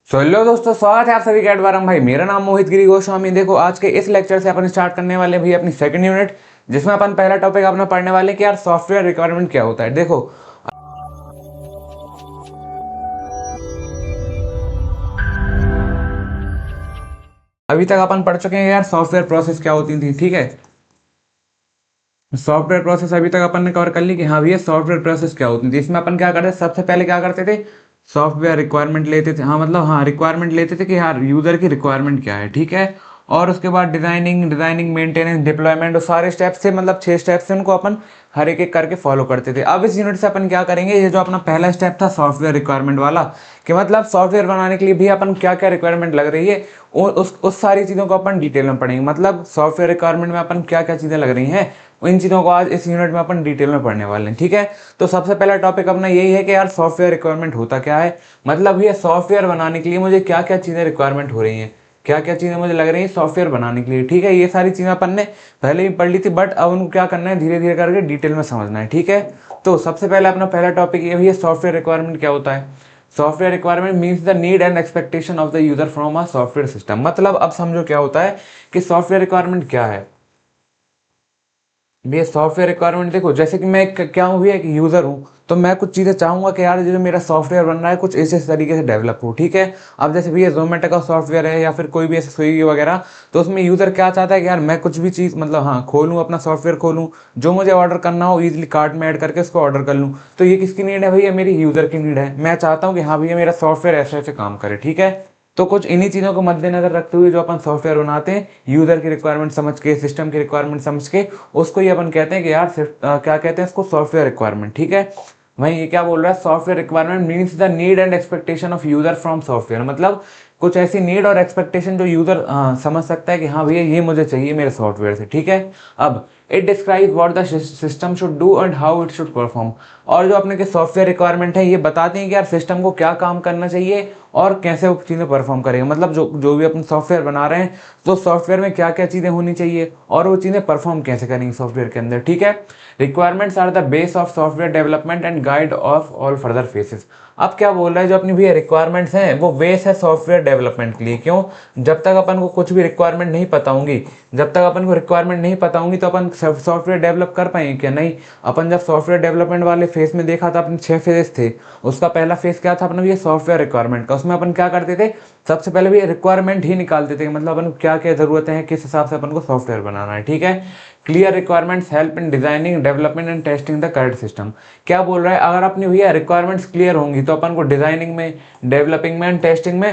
Hello दोस्तों, स्वागत है आप सभी का एडवारम भाई। मेरा नाम मोहित गिरी गोस्वामी। देखो, आज के इस लेक्चर से अपन स्टार्ट करने वाले भाई अपनी सेकंड यूनिट, जिसमें अपन पहला टॉपिक अपना पढ़ने वाले कि यार सॉफ्टवेयर रिक्वायरमेंट क्या होता है। देखो, अभी तक अपन पढ़ चुके हैं यार सॉफ्टवेयर प्रोसेस क्या होती थी। ठीक है, सॉफ्टवेयर प्रोसेस अभी तक अपन ने कवर कर ली कि हाँ भैया सॉफ्टवेयर प्रोसेस क्या होती थी। इसमें अपन क्या करते थे, सबसे पहले क्या करते थे, सॉफ्टवेयर रिक्वायरमेंट लेते थे। हाँ मतलब हाँ, रिक्वायरमेंट लेते थे कि यार यूजर की रिक्वायरमेंट क्या है। ठीक है, और उसके बाद डिजाइनिंग मेंटेनेंस डिप्लॉयमेंट और सारे स्टेप्स से, मतलब 6 स्टेप्स से उनको अपन हर एक एक करके फॉलो करते थे। अब इस यूनिट से अपन क्या करेंगे, ये जो अपना पहला स्टेप था सॉफ्टवेयर रिक्वायरमेंट वाला, कि मतलब सॉफ्टवेयर बनाने के लिए भी अपन क्या क्या रिक्वायरमेंट लग रही है, उस सारी चीज़ों को अपन डिटेल में पढ़ेंगे। मतलब सॉफ्टवेयर रिक्वायरमेंट में अपन क्या क्या चीज़ें लग रही हैं, इन चीज़ों को आज इस यूनिट में अपन डिटेल में पढ़ने वाले हैं। ठीक है, तो सबसे पहला टॉपिक अपना यही है कि यार सॉफ्टवेयर रिक्वायरमेंट होता क्या है। मतलब ये सॉफ्टवेयर बनाने के लिए मुझे क्या क्या चीज़ें रिक्वायरमेंट हो रही हैं, क्या क्या चीज़ें मुझे लग रही हैं सॉफ्टवेयर बनाने के लिए। ठीक है, ये सारी चीज़ें अपन ने पहले ही पढ़ ली थी, बट अब उनको क्या करना है, धीरे धीरे करके डिटेल में समझना है। ठीक है, तो सबसे पहले अपना पहला टॉपिक ये भी है, सॉफ्टवेयर रिक्वायरमेंट क्या होता है। Software requirement means the need and expectation of the user from a software system. मतलब अब समझो क्या होता है कि सॉफ्टवेयर रिक्वायरमेंट क्या है। ये सॉफ्टवेयर रिक्वायरमेंट देखो, जैसे कि मैं क्या हूँ भी, एक यूजर हूँ, तो मैं कुछ चीज़ें चाहूंगा कि यार जो मेरा सॉफ्टवेयर बन रहा है कुछ इस तरीके से डेवलप हो। ठीक है, अब जैसे भी ये जोमेटो का सॉफ्टवेयर है या फिर कोई भी ऐसे स्विगी वगैरह, तो उसमें यूजर क्या चाहता है कि यार मैं कुछ भी चीज़, मतलब हाँ, खोलूँ अपना सॉफ्टवेयर खोलूँ, जो मुझे ऑर्डर करना हो ईजिली कार्ट में ऐड करके उसको ऑर्डर कर लूँ। तो ये किसकी नीड है भैया, मेरी यूजर की नीड है। मैं चाहता हूँ कि हाँ भैया मेरा सॉफ्टवेयर ऐसे ऐसे काम करे। ठीक है, तो कुछ इन्हीं चीज़ों को मद्देनजर रखते हुए जो अपन सॉफ्टवेयर बनाते हैं, यूजर की रिक्वायरमेंट समझ के, सिस्टम की रिक्वायरमेंट समझ के, उसको ही अपन कहते हैं कि यार क्या कहते हैं इसको, सॉफ्टवेयर रिक्वायरमेंट। ठीक है, वहीं ये क्या बोल रहा है, software requirement means the need and expectation of user from software. मतलब कुछ ऐसी नीड और एक्सपेक्टेशन जो यूजर समझ सकता है कि हाँ भैया ये मुझे चाहिए मेरे सॉफ्टवेयर से। ठीक है, अब it describe what the system should do and how it should perform. और जो अपने के सॉफ्टवेयर रिक्वायरमेंट है, ये बताते हैं कि यार सिस्टम को क्या काम करना चाहिए और कैसे वो चीज़ें परफॉर्म करेगा। मतलब जो जो भी अपन सॉफ्टवेयर बना रहे हैं, तो सॉफ्टवेयर में क्या क्या चीज़ें होनी चाहिए और वो चीज़ें परफॉर्म कैसे करेंगी सॉफ्टवेयर के अंदर। ठीक है, requirements are the base of software development and guide of all further phases. अब क्या बोल रहा है, जो अपनी भी रिक्वायरमेंट्स हैं वो बेस है सॉफ्टवेयर डेवलपमेंट के लिए। क्यों, जब तक अपन को कुछ भी रिक्वायरमेंट नहीं पता होंगी, जब तक अपन को रिक्वायरमेंट नहीं पता होंगी, तो अपन सॉफ्टवेयर डेवलप कर पाएंगे क्या, नहीं। अपन जब सॉफ्टवेयर डेवलपमेंट वाले फेज में देखा था, अपने 6 फेजेस थे। उसका पहला फेज क्या था अपना, ये सॉफ्टवेयर रिक्वायरमेंट का। उसमें अपन क्या करते थे, सबसे पहले भी रिक्वायरमेंट ही निकालते थे, मतलब अपन को क्या क्या जरूरतें हैं, किस हिसाब से अपन को सॉफ्टवेयर बनाना है। ठीक है, clear requirements help in designing development and testing the current system. क्या बोल रहा है, अगर अपनी भैया रिक्वायरमेंट्स क्लियर होंगी तो अपन को डिजाइनिंग में, डेवलपिंग में एंड टेस्टिंग में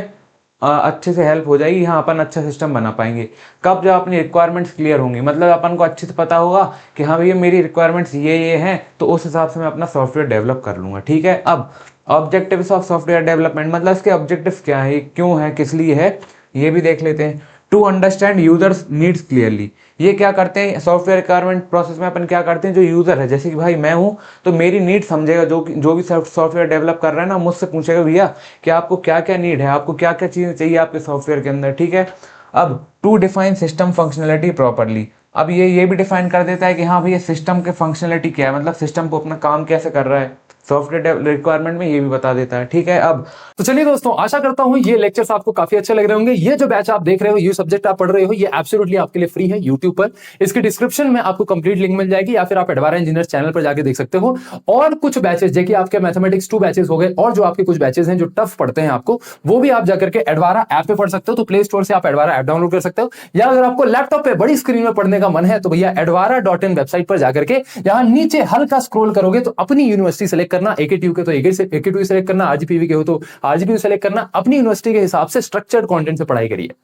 अच्छे से हेल्प हो जाएगी। हाँ, अपन अच्छा सिस्टम बना पाएंगे कब, जब अपनी रिक्वायरमेंट्स क्लियर होंगी। मतलब अपन को अच्छे से पता होगा कि हाँ भैया मेरी रिक्वायरमेंट्स ये हैं, तो उस हिसाब से मैं अपना सॉफ्टवेयर डेवलप कर लूंगा। ठीक है, अब ऑब्जेक्टिव्स ऑफ सॉफ्टवेयर डेवलपमेंट, मतलब इसके ऑब्जेक्टिव्स क्या है, क्यों है, किस लिए है, ये भी देख लेते हैं। To understand users needs clearly. ये क्या करते हैं सॉफ्टवेयर रिक्वायरमेंट प्रोसेस में, अपन क्या करते हैं, जो यूजर है, जैसे कि भाई मैं हूँ, तो मेरी नीड समझेगा, जो भी सॉफ्टवेयर डेवलप कर रहा है ना, मुझसे पूछेगा भैया कि आपको क्या क्या नीड है, आपको क्या क्या चीज़ें चाहिए आपके सॉफ्टवेयर के अंदर। ठीक है, अब to define system functionality properly. अब ये भी डिफाइन कर देता है कि हाँ भैया सिस्टम के फंक्शनलिटी क्या है, मतलब सिस्टम को अपना काम कैसे कर रहा है, सॉफ्टवेयर रिक्वायरमेंट में ये भी बता देता है। ठीक है, अब तो चलिए दोस्तों, आशा करता हूं ये लेक्चर्स आपको काफी अच्छे लग रहे होंगे। ये जो बैच आप देख रहे हो, ये सब्जेक्ट आप पढ़ रहे हो, ये एब्सोल्युटली आपके लिए फ्री है यूट्यूब पर। इसकी डिस्क्रिप्शन में आपको कंप्लीट लिंक मिल जाएगी, या फिर आप एडवारा इंजीनियर्स चैनल पर जाके देख सकते हो। और कुछ बैचेस, जैसे आपके मैथमेटिक्स 2 बैचेस हो गए, और जो आपके कुछ बैचेस हैं जो टफ पढ़ते हैं आपको, वो भी आप जाकर के एडवारा ऐप पे पढ़ सकते हो। तो प्ले स्टोर से आप एडवारा ऐप डाउनलोड कर सकते हो, या अगर आपको लैपटॉप पे बड़ी स्क्रीन में पढ़ने का मन है तो भैया edvara.in वेबसाइट पर जाकर के यहाँ नीचे हल्का स्क्रॉल करोगे तो अपनी यूनिवर्सिटी सेलेक्ट करना, AKTU के तो AKTU सेलेक्ट करना, RGPV के हो तो RGPV सेलेक्ट करना, अपनी यूनिवर्सिटी के हिसाब से स्ट्रक्चर्ड कंटेंट से पढ़ाई करिए।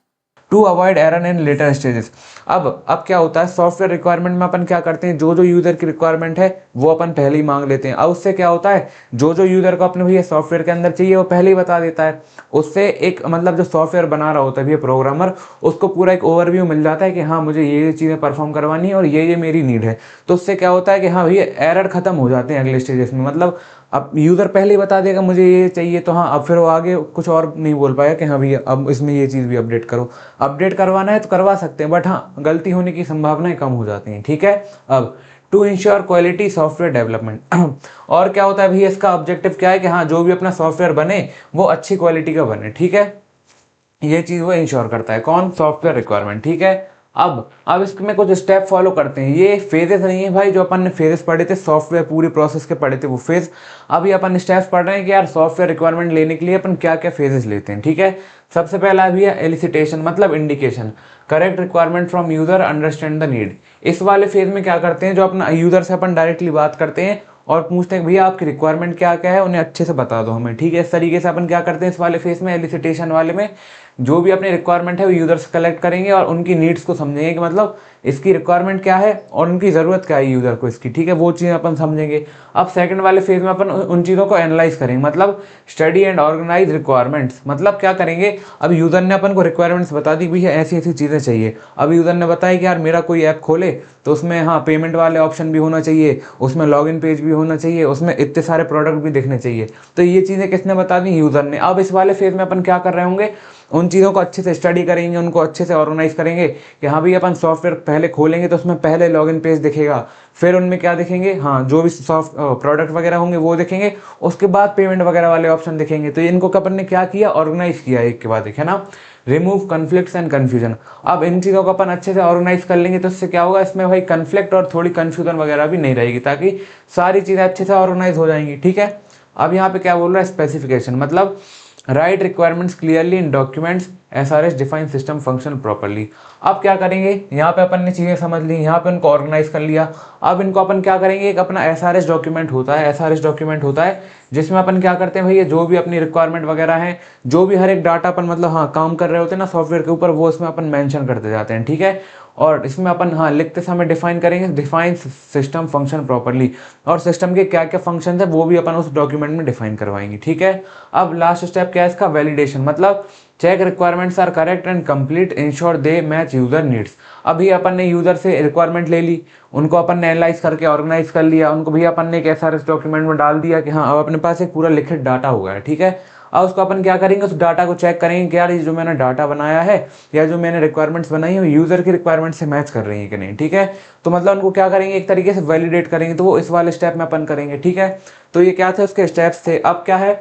To avoid error in later stages. अब क्या होता है, सॉफ्टवेयर रिक्वायरमेंट में अपन क्या करते हैं, जो यूजर की रिक्वायरमेंट है वो अपन पहले ही मांग लेते हैं। अब उससे क्या होता है, जो यूजर को अपने भैया सॉफ्टवेयर के अंदर चाहिए वो पहले ही बता देता है। उससे एक, मतलब जो सॉफ्टवेयर बना रहा होता है भैया प्रोग्रामर, उसको पूरा एक ओवरव्यू मिल जाता है कि हाँ मुझे ये चीज़ें परफॉर्म करवानी है और ये मेरी नीड है। तो उससे क्या होता है कि हाँ भैया एरर खत्म हो जाते हैं अगले स्टेजेस में। मतलब अब यूजर पहले ही बता देगा मुझे ये चाहिए, तो हाँ अब फिर वो आगे कुछ और नहीं बोल पाएगा कि हाँ भैया अब इसमें ये चीज़ भी अपडेट करो। अपडेट करवाना है तो करवा सकते हैं, बट हाँ गलती होने की संभावनाएं कम हो जाती हैं। ठीक है, अब to ensure quality software development. और क्या होता है भैया इसका ऑब्जेक्टिव क्या है कि हाँ जो भी अपना सॉफ्टवेयर बने वो अच्छी क्वालिटी का बने, ठीक है। ये चीज वो इंश्योर करता है, कौन, सॉफ्टवेयर रिक्वायरमेंट, ठीक है। अब इसमें कुछ स्टेप फॉलो करते हैं। ये फेजेस नहीं है भाई जो अपन ने फेजेस पढ़े थे सॉफ्टवेयर पूरी प्रोसेस के पढ़े थे वो फेज। अभी अपन स्टेप्स पढ़ रहे हैं कि यार सॉफ्टवेयर रिक्वायरमेंट लेने के लिए अपन क्या क्या फेजेस लेते हैं, ठीक है। सबसे पहला भी है एलिसिटेशन, मतलब indication, correct requirement from user, understand the need. इस वाले फेज में क्या करते हैं, जो अपना यूजर से अपन डायरेक्टली बात करते हैं और पूछते हैं भैया आपकी रिक्वायरमेंट क्या क्या है, उन्हें अच्छे से बता दो हमें, ठीक है। इस तरीके से अपन क्या करते हैं इस वाले फेज में, एलिसिटेशन वाले में, जो भी अपनी रिक्वायरमेंट है वो यूजर से कलेक्ट करेंगे और उनकी नीड्स को समझेंगे कि मतलब इसकी रिक्वायरमेंट क्या है और उनकी ज़रूरत क्या है यूज़र को इसकी, ठीक है, वो चीज़ें अपन समझेंगे। अब सेकंड वाले फेज में अपन उन चीज़ों को एनालाइज करेंगे, मतलब स्टडी एंड ऑर्गेनाइज रिक्वायरमेंट्स। मतलब क्या करेंगे, अब यूज़र ने अपन को रिक्वायरमेंट्स बता दी भैया ऐसी ऐसी चीज़ें चाहिए। अब यूज़र ने बताया कि यार मेरा कोई ऐप खोले तो उसमें हाँ पेमेंट वाले ऑप्शन भी होना चाहिए, उसमें लॉगिन पेज भी होना चाहिए, उसमें इतने सारे प्रोडक्ट भी दिखने चाहिए। तो ये चीज़ें किसने बता दी, यूज़र ने। अब इस वाले फेज में अपन क्या कर रहे होंगे, उन चीज़ों को अच्छे से स्टडी करेंगे, उनको अच्छे से ऑर्गेनाइज करेंगे कि हाँ भाई अपन सॉफ्टवेयर पहले खोलेंगे तो उसमें पहले लॉगिन पेज दिखेगा, फिर उनमें क्या दिखेंगे, हाँ जो भी सॉफ्ट प्रोडक्ट वगैरह होंगे वो दिखेंगे, उसके बाद पेमेंट वगैरह वाले ऑप्शन दिखेंगे। तो इनको अपन ने क्या किया, ऑर्गेनाइज किया एक के बाद एक, है ना। Remove conflicts and confusion. अब इन चीज़ों को अपन अच्छे से ऑर्गेनाइज कर लेंगे तो इससे क्या होगा, इसमें भाई कन्फ्लिक्ट और थोड़ी कन्फ्यूजन वगैरह भी नहीं रहेगी, ताकि सारी चीज़ें अच्छे से ऑर्गेनाइज हो जाएंगी, ठीक है। अब यहाँ पे क्या बोल रहा है, स्पेसिफिकेशन, मतलब right requirements clearly in documents, SRS define system function properly. अब क्या करेंगे, यहाँ पे अपन ने चीज़ें समझ ली, यहाँ पे उनको ऑर्गेनाइज कर लिया। अब इनको अपन क्या करेंगे, एक अपना SRS डॉक्यूमेंट होता है, SRS डॉक्यूमेंट होता है जिसमें अपन क्या करते हैं भैया, जो भी अपनी रिक्वायरमेंट वगैरह है, जो भी हर एक डाटा अपन मतलब हाँ काम कर रहे होते हैं ना सॉफ्टवेयर के ऊपर, वो इसमें अपन मेंशन करते जाते हैं, ठीक है। और इसमें अपन हाँ लिखते समय डिफाइन करेंगे, डिफाइन सिस्टम फंक्शन प्रॉपरली, और सिस्टम के क्या क्या फंक्शन है वो भी अपन उस डॉक्यूमेंट में डिफाइन करवाएंगे, ठीक है। अब लास्ट स्टेप क्या है इसका, वैलिडेशन, मतलब check requirements are correct and complete, ensure they match user needs. अभी अपन ने यूजर से रिक्वायरमेंट ले ली, उनको अपन ने एनालाइज करके ऑर्गेनाइज कर लिया, उनको भी अपन ने एक SRS डॉक्यूमेंट में डाल दिया कि हाँ अब अपने पास एक पूरा लिखित डाटा हो गया है, ठीक है। अब उसको अपन क्या करेंगे, उस डाटा को चेक करेंगे कि यार ये जो मैंने डाटा बनाया है या जो मैंने रिक्वायरमेंट्स बनाई है वो यूजर की रिक्वायरमेंट से मैच कर रही है कि नहीं, ठीक है। तो मतलब उनको क्या करेंगे, एक तरीके से वैलिडेट करेंगे, तो वो इस वाले स्टेप में अपन करेंगे, ठीक है। तो ये क्या थे उसके स्टेप्स थे। अब क्या है,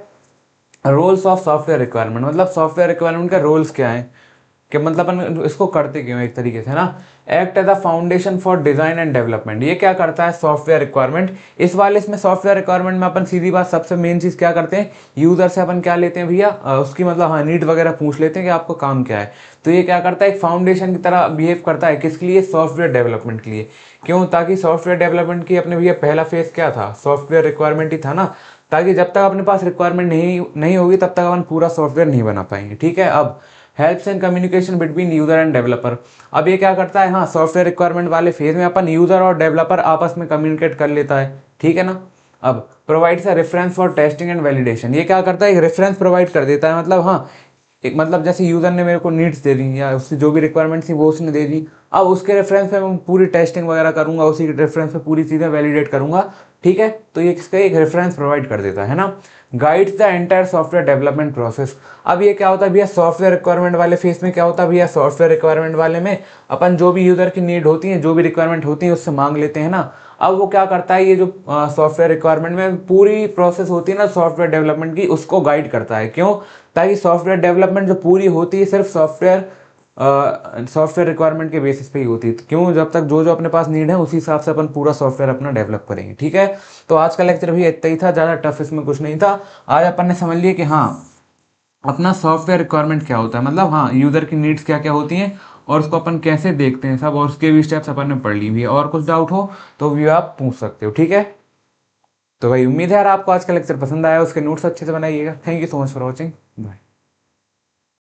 रोल्स ऑफ सॉफ्टवेयर रिक्वायरमेंट, मतलब सॉफ्टवेयर रिक्वायरमेंट के रोल्स क्या हैं, कि मतलब अपन इसको करते क्यों एक तरीके से ना। Act as a foundation for design and development, ये क्या करता है सॉफ्टवेयर रिक्वायरमेंट। इस वाले इसमें सॉफ्टवेयर रिक्वायरमेंट में अपन सीधी बात सबसे मेन चीज क्या करते हैं, यूजर से अपन क्या लेते हैं भैया, उसकी मतलब हाँ नीड वगैरह पूछ लेते हैं कि आपको काम क्या है। तो ये क्या करता है, एक फाउंडेशन की तरह बिहेव करता है, किसके लिए, सॉफ्टवेयर डेवलपमेंट के लिए। क्यों, ताकि सॉफ्टवेयर डेवलपमेंट की अपने भैया पहला फेज क्या था, सॉफ्टवेयर रिक्वायरमेंट ही था ना, ताकि जब तक अपने पास रिक्वायरमेंट नहीं होगी तब तक अपन पूरा सॉफ्टवेयर नहीं बना पाएंगे, ठीक है। अब helps in communication between user end developer. अब ये क्या करता है, हाँ सॉफ्टवेयर रिक्वायरमेंट वाले फेज में अपन यूजर और डेवलपर आपस में कम्युनिकेट कर लेता है, ठीक है ना। अब provides a reference for testing and validation, ये क्या करता है, एक रेफरेंस प्रोवाइड कर देता है, मतलब हाँ एक मतलब जैसे यूजर ने मेरे को नीड्स दे दी या उससे जो भी रिक्वायरमेंट्स थी वो उसने दे दी, अब उसके रेफरेंस पे मैं पूरी टेस्टिंग वगैरह करूंगा, उसी के रेफरेंस पे पूरी चीज़ें वैलिडेट करूंगा, ठीक है। तो ये किसका, एक रेफरेंस प्रोवाइड कर देता है ना। Guides the entire software development process. अब ये क्या होता है भैया, सॉफ्टवेयर रिक्वायरमेंट वाले फेज में क्या होता है भैया, सॉफ्टवेयर रिक्वायरमेंट वाले में अपन जो भी यूजर की नीड होती है, जो भी रिक्वायरमेंट होती है उससे मांग लेते हैं ना। अब वो क्या करता है, ये जो सॉफ्टवेयर रिक्वायरमेंट में पूरी प्रोसेस होती है ना सॉफ्टवेयर डेवलपमेंट की, उसको गाइड करता है। क्यों, ताकि सॉफ्टवेयर डेवलपमेंट जो पूरी होती है सिर्फ सॉफ्टवेयर रिक्वायरमेंट के बेसिस पे ही होती है। क्यों, जब तक जो जो अपने पास नीड है उसी हिसाब से अपन पूरा सॉफ्टवेयर अपना डेवलप करेंगे, ठीक है। तो आज का लेक्चर भी इतना ही था, ज़्यादा टफ इसमें कुछ नहीं था। आज अपन ने समझ लिया कि हाँ अपना सॉफ्टवेयर रिक्वायरमेंट क्या होता है, मतलब हाँ यूजर की नीड्स क्या क्या होती हैं और उसको अपन कैसे देखते हैं सब, और उसके भी स्टेप्स अपन ने पढ़ ली भी है। और कुछ डाउट हो तो भी आप पूछ सकते हो, ठीक है। तो भाई उम्मीद है यार आपको आज का लेक्चर पसंद आया, उसके नोट्स अच्छे से बनाइएगा। Thank you so much for watching, bye.